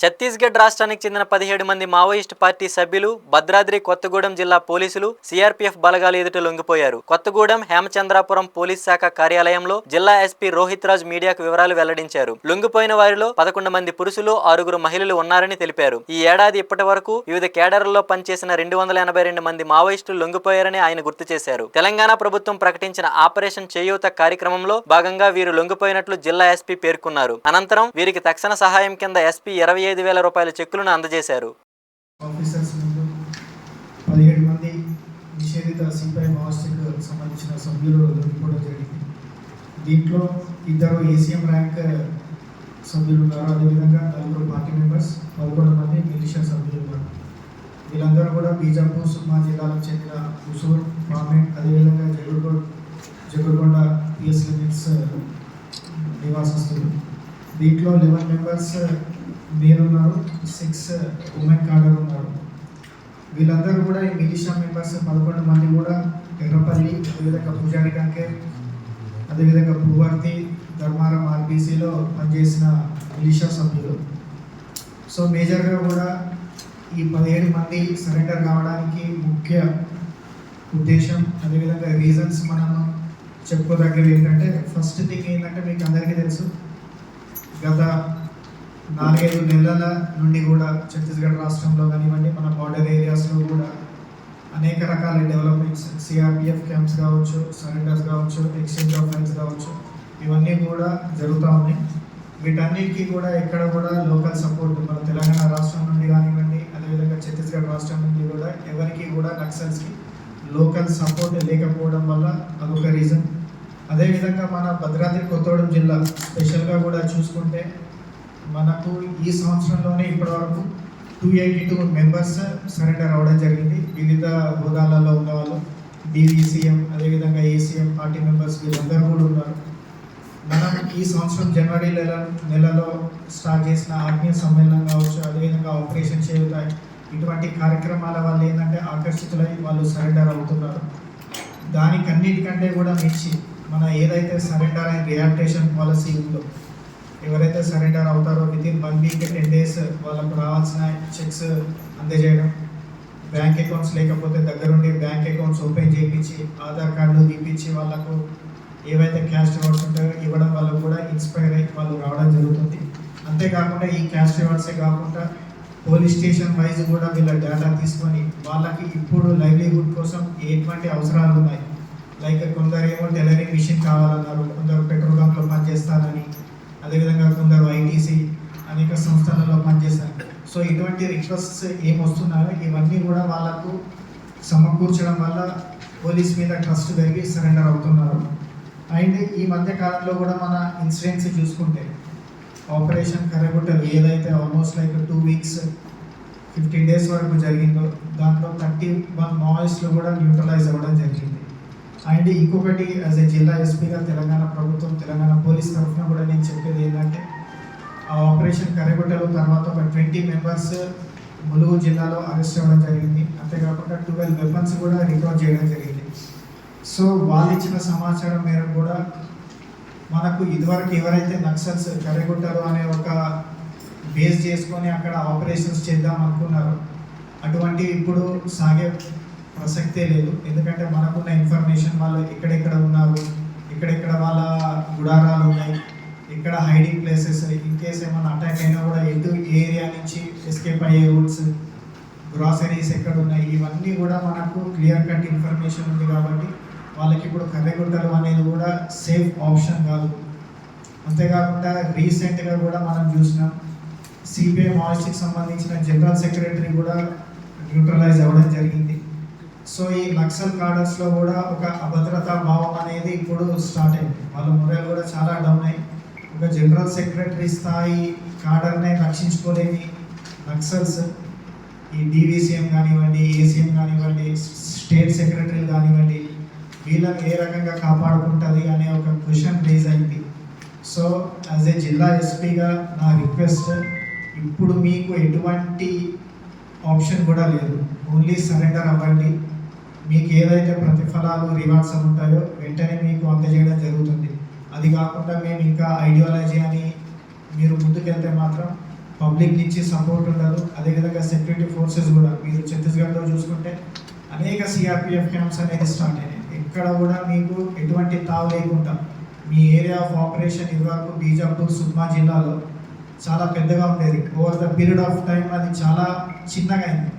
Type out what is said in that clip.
ఛత్తీస్గఢ్ రాష్ట్రానికి చెందిన 17 మంది మావోయిస్టు పార్టీ సభ్యులు భద్రాద్రి కొత్తగూడెం జిల్లా పోలీసులు సిఆర్పీఎఫ్ బలగాల ఎదుట లొంగిపోయారు. కొత్తగూడెం హేమచంద్రాపురం పోలీస్ శాఖ కార్యాలయంలో జిల్లా ఎస్పీ రోహిత్ రాజ్ మీడియాకు వివరాలు వెల్లడించారు. లొంగిపోయిన వారిలో 11 మంది పురుషులు, 6 మహిళలు ఉన్నారని తెలిపారు. ఈ ఏడాది ఇప్పటి వరకు వివిధ కేడర్లలో పనిచేసిన 282 మంది మావోయిస్టులు లొంగిపోయారని ఆయన గుర్తు చేశారు. తెలంగాణ ప్రభుత్వం ప్రకటించిన ఆపరేషన్ చేయూత కార్యక్రమంలో భాగంగా వీరు లొంగిపోయినట్లు జిల్లా ఎస్పీ పేర్కొన్నారు. అనంతరం వీరికి తక్షణ సహాయం కింద ఎస్పీ 25,000 రూపాయల చెక్కులను అందజేశారు. ఆఫీసర్స్ ముందు 17 మంది నిషేధిత సిపిఐ మావోయిస్టులకు సంబంధించిన సభ్యులు లొంగిపోవడం జరిగింది. దీంట్లో 2 ఏసీఎం ర్యాంక్ సభ్యులు ఉన్నారు. అదేవిధంగా 4 పార్టీ మెంబర్స్, 11 మంది మిలిషియా సభ్యులు ఉన్నారు. వీళ్ళందరూ కూడా బీజాపూర్, సుక్మా జిల్లాలకు చెందిన హుసూర్, పామెంట్, అదేవిధంగా జగుర్గొండ పిఎస్ లిమిట్స్ నివాసస్తులు. దీంట్లో 11 మెంబర్స్ మేల్ ఉన్నారు, 6 ఉమెన్ కార్డర్ ఉన్నారు. వీళ్ళందరూ కూడా ఈ మిలిషియా మెంబర్స్ 11 మంది కూడా ఎర్రపల్లి, అదేవిధంగా పూజారి కంకే, అదేవిధంగా పూవర్తి, ధర్మారం ఆర్బీసీలో పనిచేసిన మిలిషియా సభ్యులు. సో మేజర్గా కూడా ఈ 17 మంది సరెండర్ కావడానికి ముఖ్య ఉద్దేశం, అదేవిధంగా రీజన్స్ మనం చెప్పుకోదగ్గవి ఏంటంటే, ఫస్ట్ థింగ్ ఏంటంటే మీకు అందరికీ తెలుసు, గత 4-5 నెలల నుండి కూడా ఛత్తీస్గఢ్ రాష్ట్రంలో కానివ్వండి, మన బార్డర్ ఏరియాస్లో కూడా అనేక రకాల డెవలప్మెంట్స్, సిఆర్పిఎఫ్ క్యాంప్స్ కావచ్చు, సరెండర్స్ కావచ్చు, ఎక్స్చేంజ్ ఆఫ్ ఫైల్స్ కావచ్చు, ఇవన్నీ కూడా జరుగుతూ ఉన్నాయి. వీటన్నిటికీ కూడా ఎక్కడ కూడా లోకల్ సపోర్ట్ మన తెలంగాణ రాష్ట్రం నుండి కానివ్వండి, అదేవిధంగా ఛత్తీస్గఢ్ రాష్ట్రం నుండి కూడా ఎవరికి కూడా నక్సల్స్కి లోకల్ సపోర్ట్ లేకపోవడం వల్ల అదొక రీజన్. అదేవిధంగా మన భద్రాద్రి కొత్తగూడెం జిల్లా స్పెషల్గా కూడా చూసుకుంటే మనకు ఈ సంవత్సరంలోనే ఇప్పటివరకు 282 మెంబర్స్ సరెండర్ అవ్వడం జరిగింది. వివిధ హోదాలలో ఉన్నవాళ్ళు, డివిసిఎం, అదేవిధంగా ఏసీఎం పార్టీ మెంబర్స్ వీళ్ళందరూ కూడా ఉన్నారు. మనం ఈ సంవత్సరం జనవరి నెలలో స్టార్ట్ చేసిన ఆత్మీయ సమ్మేళనం కావచ్చు, అదేవిధంగా ఆపరేషన్ చేయూత, ఇటువంటి కార్యక్రమాల వల్ల ఏంటంటే ఆకర్షితులై వాళ్ళు సరెండర్ అవుతున్నారు. దానికన్నిటికంటే కూడా మించి మన ఏదైతే సరెండర్ అండ్ రిహాబిలిటేషన్ పాలసీ ఉందో, ఎవరైతే సరెండర్ అవుతారో వితిన్ 1 వీక్ 10 డేస్ వాళ్ళకు రావాల్సిన చెక్స్ అందజేయడం, బ్యాంక్ అకౌంట్స్ లేకపోతే దగ్గరుండి బ్యాంక్ అకౌంట్స్ ఓపెన్ చేయించి, ఆధార్ కార్డులు తీపించి వాళ్ళకు ఏవైతే క్యాష్ రివార్డ్స్ ఉంటాయో ఇవ్వడం వల్ల కూడా ఇన్స్పైర్ అయ్యి వాళ్ళు రావడం జరుగుతుంది. అంతేకాకుండా ఈ క్యాష్ రివార్డ్సే కాకుండా పోలీస్ స్టేషన్ వైజ్ కూడా వీళ్ళ డేటా తీసుకొని వాళ్ళకి ఇప్పుడు లైవ్లీహుడ్ కోసం ఎటువంటి అవసరాలు ఉన్నాయి, లైక్ కొందరేమో టైలరింగ్ మిషన్ కావాలన్నారు, కొందరు పెట్రోల్ బంక్లో పనిచేస్తారని, అదేవిధంగా కొందరు ఐటీసీ అనేక సంస్థలలో పనిచేస్తారు. సో ఇటువంటి రిక్వెస్ట్స్ ఏమొస్తున్నాయో ఇవన్నీ కూడా వాళ్ళకు సమకూర్చడం వల్ల పోలీస్ మీద ట్రస్ట్ పెరిగి సరెండర్ అవుతున్నారు. అండ్ ఈ మధ్య కాలంలో కూడా మన ఇన్సిడెంట్స్ చూసుకుంటే ఆపరేషన్ కర్రగుట్టలు ఏదైతే ఆల్మోస్ట్ లైక్ 2 వీక్స్ 15 డేస్ వరకు జరిగిందో దాంట్లో 31 మావోయిస్టులు కూడా న్యూట్రలైజ్ అవ్వడం జరిగింది. అండ్ ఇంకొకటి యాజ్ ఏ జిల్లా ఎస్పీగా తెలంగాణ ప్రభుత్వం, తెలంగాణ పోలీస్ తరఫున కూడా నేను చెప్పేది ఏంటంటే, ఆ ఆపరేషన్ కర్రగుట్టలు తర్వాత ఒక 20 మెంబర్స్ ములుగు జిల్లాలో అరెస్ట్ అవ్వడం జరిగింది. అంతేకాకుండా 12 వెపన్స్ కూడా రికవర్ చేయడం జరిగింది. సో వాళ్ళు ఇచ్చిన సమాచారం మేరకు కూడా మనకు ఇదివరకు ఎవరైతే నక్సల్స్ కర్రగుట్టలు అనే ఒక బేస్ చేసుకొని అక్కడ ఆపరేషన్స్ చేద్దాం అనుకున్నారో అటువంటివి ఇప్పుడు సాగే ప్రసక్తే లేదు. ఎందుకంటే మనకున్న ఇన్ఫర్మేషన్ వాళ్ళు ఎక్కడెక్కడ ఉన్నారు, ఎక్కడెక్కడ వాళ్ళ గుడారాలు ఉన్నాయి, ఇక్కడ హైడింగ్ ప్లేసెస్, ఇన్ కేస్ ఏమైనా అటాక్ అయినా కూడా ఎటు ఏరియా నుంచి ఎస్కేప్ అయ్యే రూట్స్, గ్రాసరీస్ ఎక్కడ ఉన్నాయి, ఇవన్నీ కూడా మనకు క్లియర్ కట్ ఇన్ఫర్మేషన్ ఉంది. కాబట్టి వాళ్ళకి ఇప్పుడు కర్రగుట్టలు అనేది కూడా సేఫ్ ఆప్షన్ కాదు. అంతేకాకుండా రీసెంట్గా కూడా మనం చూసినాం, సిపిఐ మావోయిస్ట్కి సంబంధించిన జనరల్ సెక్రటరీ కూడా న్యూట్రలైజ్ అవ్వడం జరిగింది. సో ఈ నక్సల్ కార్డర్స్లో కూడా ఒక అభద్రతా భావం అనేది ఇప్పుడు స్టార్ట్ అయింది. వాళ్ళ మొదలు కూడా చాలా డౌన్ అయ్యి ఒక జనరల్ సెక్రటరీ స్థాయి కార్డర్నే రక్షించుకోలేని నక్సల్స్ ఈ డివిసిఎం కానివ్వండి, ఏసీఎం కానివ్వండి, స్టేట్ సెక్రటరీలు కానివ్వండి, వీళ్ళని ఏ రకంగా కాపాడుకుంటుంది అనే ఒక క్వశ్చన్ రేజ్ అయింది. సో యాజ్ ఏ జిల్లా ఎస్పీగా నా రిక్వెస్ట్, ఇప్పుడు మీకు ఎటువంటి ఆప్షన్ కూడా లేదు, ఓన్లీ సరెండర్ అవ్వండి. మీకు ఏదైతే ప్రతిఫలాలు రివార్డ్స్ ఉంటాయో వెంటనే మీకు అందజేయడం జరుగుతుంది. అది కాకుండా మేము ఇంకా ఐడియాలజీ అని మీరు ముందుకెళ్తే మాత్రం పబ్లిక్ నుంచి సపోర్ట్ ఉండదు. అదేవిధంగా సెక్యూరిటీ ఫోర్సెస్ కూడా మీరు ఛత్తీస్గఢ్లో చూసుకుంటే అనేక సిఆర్పిఎఫ్ క్యాంప్స్ అనేది స్టార్ట్ అయినాయి. ఎక్కడ కూడా మీకు ఎటువంటి తావు లేకుండా మీ ఏరియా ఆఫ్ ఆపరేషన్ ఇదివరకు బీజాపూర్ సుక్మా జిల్లాలో చాలా పెద్దగా ఉండేది. Over the period of time అది చాలా చిన్నగా అయింది.